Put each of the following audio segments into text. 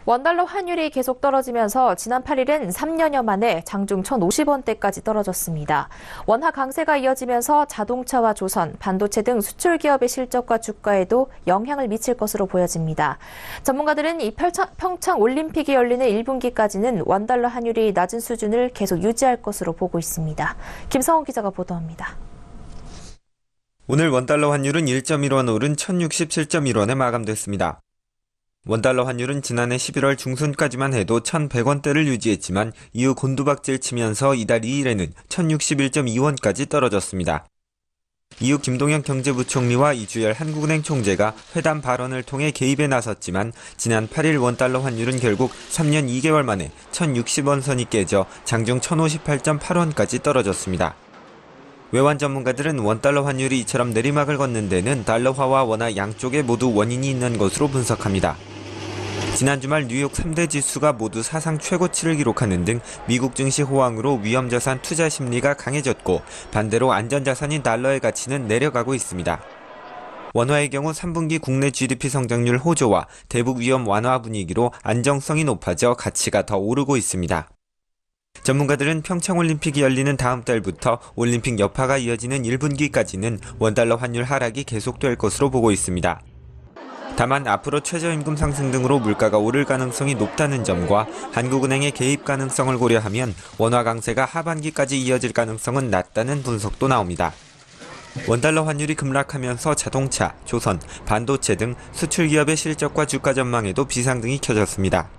원달러 환율이 계속 떨어지면서 지난 8일은 3년여 만에 장중 1,050원대까지 떨어졌습니다. 원화 강세가 이어지면서 자동차와 조선, 반도체 등 수출 기업의 실적과 주가에도 영향을 미칠 것으로 보여집니다. 전문가들은 이 평창 올림픽이 열리는 1분기까지는 원달러 환율이 낮은 수준을 계속 유지할 것으로 보고 있습니다. 김성훈 기자가 보도합니다. 오늘 원달러 환율은 1.1원 오른 1,067.1원에 마감됐습니다. 원달러 환율은 지난해 11월 중순까지만 해도 1,100원대를 유지했지만 이후 곤두박질 치면서 이달 2일에는 1,061.2원까지 떨어졌습니다. 이후 김동연 경제부총리와 이주열 한국은행 총재가 회담 발언을 통해 개입에 나섰지만 지난 8일 원달러 환율은 결국 3년 2개월 만에 1,060원 선이 깨져 장중 1,058.8원까지 떨어졌습니다. 외환 전문가들은 원달러 환율이 이처럼 내리막을 걷는 데는 달러화와 원화 양쪽에 모두 원인이 있는 것으로 분석합니다. 지난 주말 뉴욕 3대 지수가 모두 사상 최고치를 기록하는 등 미국 증시 호황으로 위험자산 투자 심리가 강해졌고 반대로 안전자산인 달러의 가치는 내려가고 있습니다. 원화의 경우 3분기 국내 GDP 성장률 호조와 대북 위험 완화 분위기로 안정성이 높아져 가치가 더 오르고 있습니다. 전문가들은 평창올림픽이 열리는 다음 달부터 올림픽 여파가 이어지는 1분기까지는 원달러 환율 하락이 계속될 것으로 보고 있습니다. 다만 앞으로 최저임금 상승 등으로 물가가 오를 가능성이 높다는 점과 한국은행의 개입 가능성을 고려하면 원화 강세가 하반기까지 이어질 가능성은 낮다는 분석도 나옵니다. 원달러 환율이 급락하면서 자동차, 조선, 반도체 등 수출 기업의 실적과 주가 전망에도 비상등이 켜졌습니다.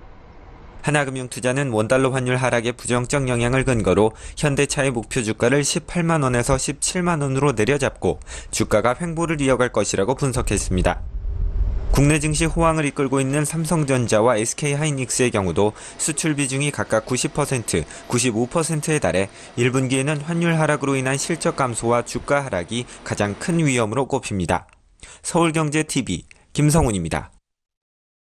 하나금융투자는 원달러 환율 하락의 부정적 영향을 근거로 현대차의 목표 주가를 18만 원에서 17만 원으로 내려잡고 주가가 횡보를 이어갈 것이라고 분석했습니다. 국내 증시 호황을 이끌고 있는 삼성전자와 SK하이닉스의 경우도 수출 비중이 각각 90%, 95%에 달해 1분기에는 환율 하락으로 인한 실적 감소와 주가 하락이 가장 큰 위험으로 꼽힙니다. 서울경제TV 김성훈입니다.